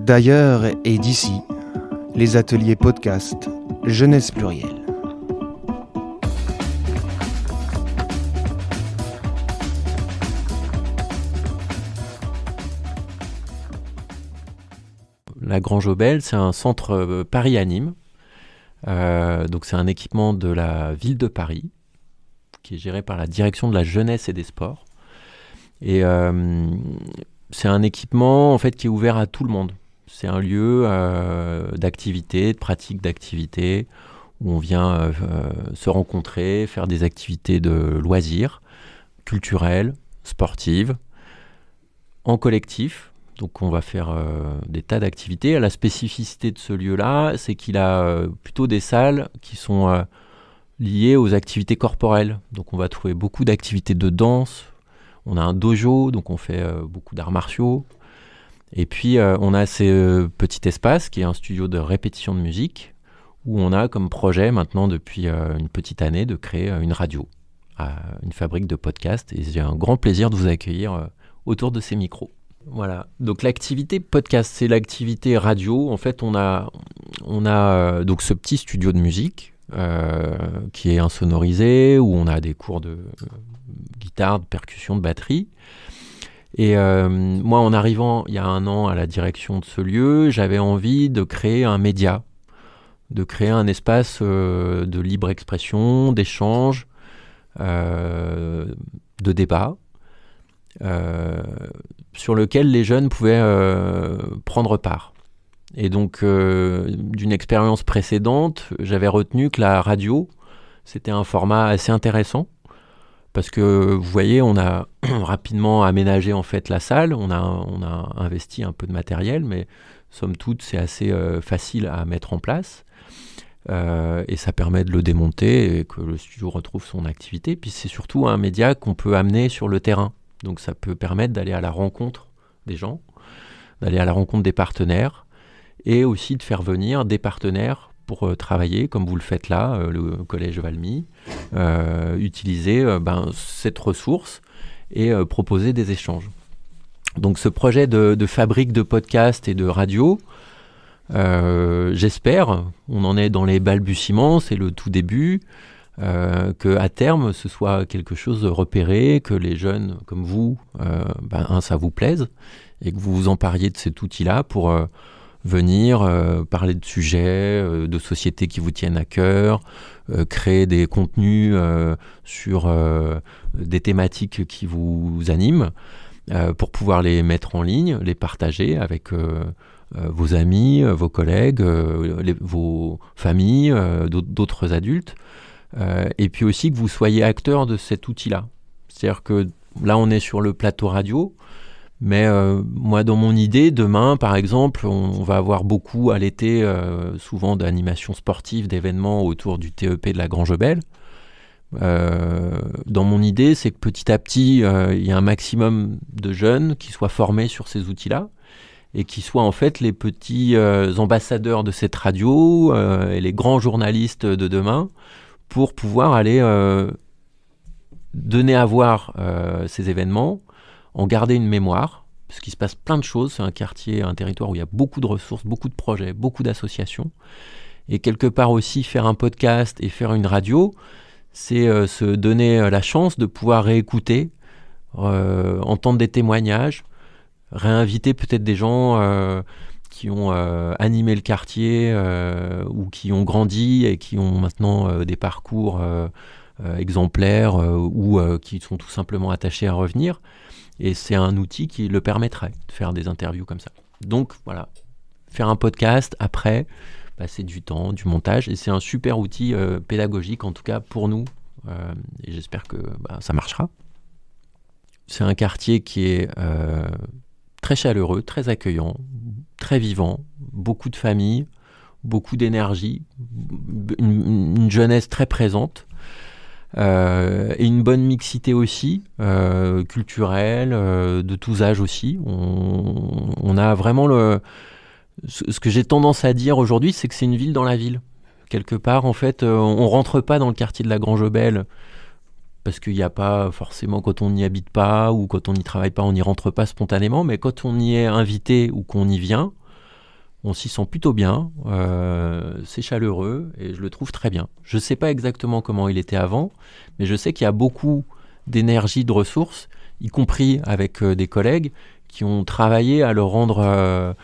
D'ailleurs et d'ici, les ateliers podcast Jeunesse Plurielle. La Grange aux Belles, c'est un centre Paris-Anime. Donc c'est un équipement de la ville de Paris qui est géré par la direction de la jeunesse et des sports. Et c'est un équipement en fait qui est ouvert à tout le monde. C'est un lieu d'activité, de pratique d'activité où on vient se rencontrer, faire des activités de loisirs, culturelles, sportives, en collectif. Donc on va faire des tas d'activités. La spécificité de ce lieu-là, c'est qu'il a plutôt des salles qui sont liées aux activités corporelles. Donc on va trouver beaucoup d'activités de danse. On a un dojo, donc on fait beaucoup d'arts martiaux. Et puis on a ce petit espace qui est un studio de répétition de musique où on a comme projet maintenant depuis une petite année de créer une radio, une fabrique de podcasts. Et j'ai un grand plaisir de vous accueillir autour de ces micros. Voilà, donc l'activité podcast, c'est l'activité radio. En fait, on a donc ce petit studio de musique qui est insonorisé, où on a des cours de guitare, de percussion, de batterie. Et moi, en arrivant il y a 1 an à la direction de ce lieu, j'avais envie de créer un média, de créer un espace de libre expression, d'échange, de débat. Sur lequel les jeunes pouvaient prendre part. Et donc, d'une expérience précédente, j'avais retenu que la radio, c'était un format assez intéressant, parce que, vous voyez, on a rapidement aménagé en fait la salle, on a investi un peu de matériel, mais somme toute, c'est assez facile à mettre en place. Et ça permet de le démonter et que le studio retrouve son activité. Puis c'est surtout un média qu'on peut amener sur le terrain. Donc ça peut permettre d'aller à la rencontre des gens, d'aller à la rencontre des partenaires et aussi de faire venir des partenaires pour travailler, comme vous le faites là, le Collège Valmy, utiliser cette ressource et proposer des échanges. Donc ce projet de fabrique de podcasts et de radio, j'espère, on en est dans les balbutiements, c'est le tout début, qu'à terme, ce soit quelque chose de repéré, que les jeunes comme vous, ça vous plaise, et que vous vous empariez de cet outil-là pour venir parler de sujets, de sociétés qui vous tiennent à cœur, créer des contenus sur des thématiques qui vous animent, pour pouvoir les mettre en ligne, les partager avec vos amis, vos collègues, vos familles, d'autres adultes. Et puis aussi que vous soyez acteur de cet outil-là. C'est-à-dire que là, on est sur le plateau radio, mais moi, dans mon idée, demain, par exemple, on va avoir beaucoup à l'été, souvent d'animations sportives, d'événements autour du TEP de la Grange aux Belles. Dans mon idée, c'est que petit à petit, il y a un maximum de jeunes qui soient formés sur ces outils-là et qui soient en fait les petits ambassadeurs de cette radio et les grands journalistes de demain, pour pouvoir aller donner à voir ces événements, en garder une mémoire, parce qu'il se passe plein de choses. C'est un quartier, un territoire où il y a beaucoup de ressources, beaucoup de projets, beaucoup d'associations. Et quelque part aussi, faire un podcast et faire une radio, c'est se donner la chance de pouvoir réécouter, entendre des témoignages, réinviter peut-être des gens qui ont animé le quartier ou qui ont grandi et qui ont maintenant des parcours exemplaires ou qui sont tout simplement attachés à revenir. Et c'est un outil qui le permettrait de faire des interviews comme ça. Donc voilà, faire un podcast après, passer du temps, du montage. Et c'est un super outil pédagogique, en tout cas pour nous. Et j'espère que ça marchera. C'est un quartier qui est très chaleureux, très accueillant, très vivant, beaucoup de familles, beaucoup d'énergie, une jeunesse très présente, et une bonne mixité aussi, culturelle, de tous âges aussi. On a vraiment ce que j'ai tendance à dire aujourd'hui, c'est que c'est une ville dans la ville. Quelque part, en fait, on rentre pas dans le quartier de la Grange aux Belles parce qu'il n'y a pas forcément, quand on n'y habite pas ou quand on n'y travaille pas, on n'y rentre pas spontanément, mais quand on y est invité ou qu'on y vient, On s'y sent plutôt bien, c'est chaleureux et je le trouve très bien. Je ne sais pas exactement comment il était avant, mais je sais qu'il y a beaucoup d'énergie, de ressources, y compris avec des collègues qui ont travaillé à le rendre,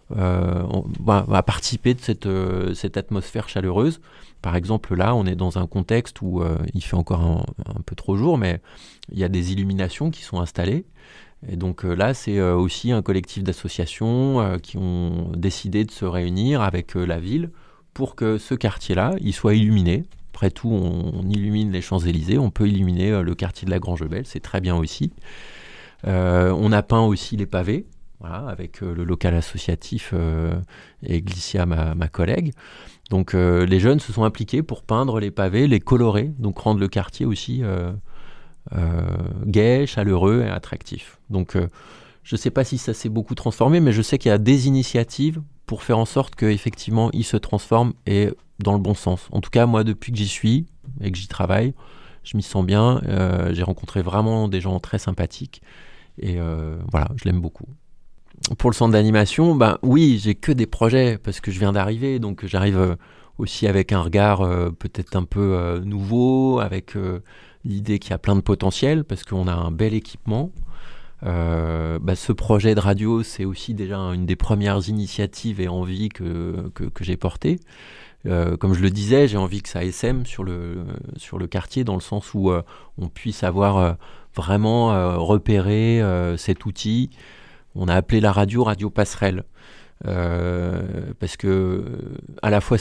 à participer de cette atmosphère chaleureuse. Par exemple, là, on est dans un contexte où il fait encore un peu trop jour, mais il y a des illuminations qui sont installées. Et donc là, c'est aussi un collectif d'associations qui ont décidé de se réunir avec la ville pour que ce quartier-là, il soit illuminé. Après tout, on illumine les Champs-Élysées, on peut illuminer le quartier de la Grange-Belle, c'est très bien aussi. On a peint aussi les pavés, voilà, avec le local associatif et Glicia, ma collègue. Donc les jeunes se sont impliqués pour peindre les pavés, les colorer, donc rendre le quartier aussi gai, chaleureux et attractif. Donc je ne sais pas si ça s'est beaucoup transformé, mais je sais qu'il y a des initiatives pour faire en sorte qu'effectivement il se transforme et dans le bon sens. En tout cas, moi, depuis que j'y suis et que j'y travaille, je m'y sens bien. J'ai rencontré vraiment des gens très sympathiques et voilà, je l'aime beaucoup. Pour le centre d'animation, ben oui, j'ai que des projets parce que je viens d'arriver, donc j'arrive aussi avec un regard peut-être un peu nouveau, avec l'idée qu'il y a plein de potentiel parce qu'on a un bel équipement. Ce projet de radio, c'est aussi déjà une des premières initiatives et envies que j'ai portées. Comme je le disais, j'ai envie que ça essaime sur le quartier dans le sens où on puisse avoir vraiment repéré cet outil. On a appelé la radio passerelle. Parce que à la fois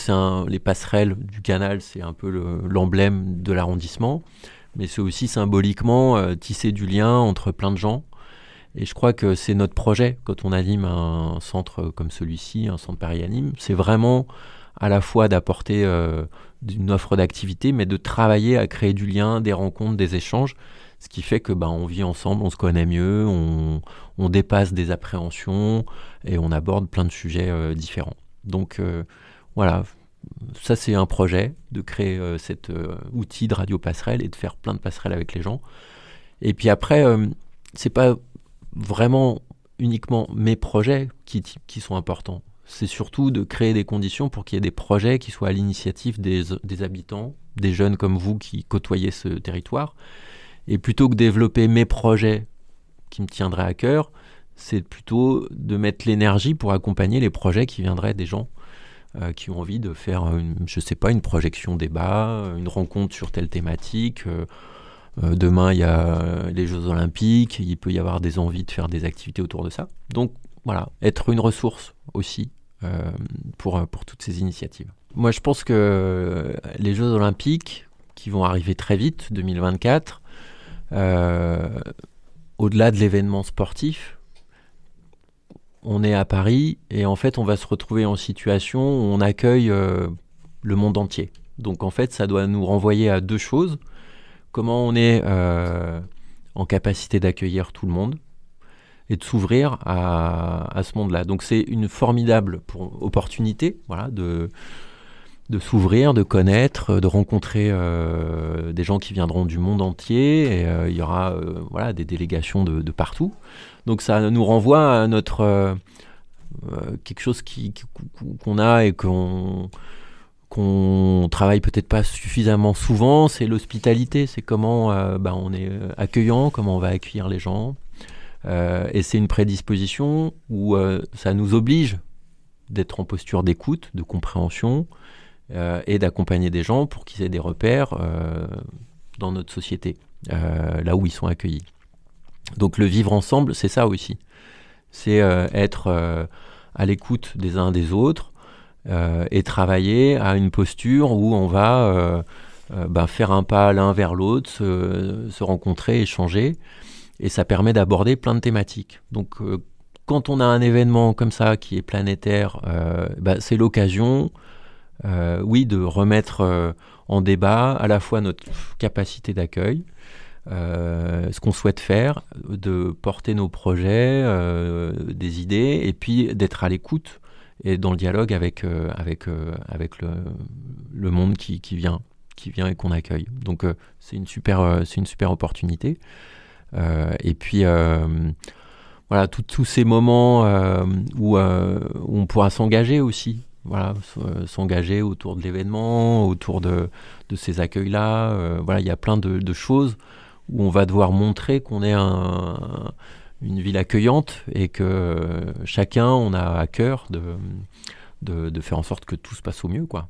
les passerelles du canal, c'est un peu l'emblème de l'arrondissement, mais c'est aussi symboliquement tisser du lien entre plein de gens. Et je crois que c'est notre projet quand on anime un centre comme celui-ci, un centre Paris Anime, c'est vraiment à la fois d'apporter une offre d'activité, mais de travailler à créer du lien, des rencontres, des échanges. Ce qui fait que on vit ensemble, on se connaît mieux, on dépasse des appréhensions et on aborde plein de sujets différents. Donc voilà, ça c'est un projet de créer cet outil de radio passerelle et de faire plein de passerelles avec les gens. Et puis après, c'est pas vraiment uniquement mes projets qui sont importants. C'est surtout de créer des conditions pour qu'il y ait des projets qui soient à l'initiative des habitants, des jeunes comme vous qui côtoyez ce territoire. Et plutôt que développer mes projets qui me tiendraient à cœur, c'est plutôt de mettre l'énergie pour accompagner les projets qui viendraient des gens qui ont envie de faire, une projection débat, une rencontre sur telle thématique. Demain, il y a les Jeux Olympiques, il peut y avoir des envies de faire des activités autour de ça. Donc voilà, être une ressource aussi pour toutes ces initiatives. Moi, je pense que les Jeux Olympiques, qui vont arriver très vite, 2024, au-delà de l'événement sportif, on est à Paris et en fait on va se retrouver en situation où on accueille le monde entier. Donc en fait ça doit nous renvoyer à deux choses. Comment on est en capacité d'accueillir tout le monde et de s'ouvrir à ce monde-là. Donc c'est une formidable opportunité, voilà, de s'ouvrir, de connaître, de rencontrer des gens qui viendront du monde entier. Et il y aura des délégations de partout. Donc ça nous renvoie à notre quelque chose qu'on a et qu'on travaille peut-être pas suffisamment souvent, c'est l'hospitalité. C'est comment on est accueillant, comment on va accueillir les gens. Et c'est une prédisposition où ça nous oblige d'être en posture d'écoute, de compréhension, et d'accompagner des gens pour qu'ils aient des repères dans notre société, là où ils sont accueillis. Donc le vivre ensemble, c'est ça aussi. C'est être à l'écoute des uns des autres et travailler à une posture où on va faire un pas l'un vers l'autre, se rencontrer, échanger. Et ça permet d'aborder plein de thématiques. Donc quand on a un événement comme ça qui est planétaire, c'est l'occasion de remettre en débat à la fois notre capacité d'accueil, ce qu'on souhaite faire, de porter nos projets, des idées, et puis d'être à l'écoute et dans le dialogue avec le monde qui vient et qu'on accueille. Donc c'est une super opportunité. Et puis voilà, tous ces moments où on pourra s'engager aussi. Voilà, s'engager autour de l'événement, autour de ces accueils-là. Voilà, il y a plein de choses où on va devoir montrer qu'on est une ville accueillante et que chacun, on a à cœur de faire en sorte que tout se passe au mieux, quoi.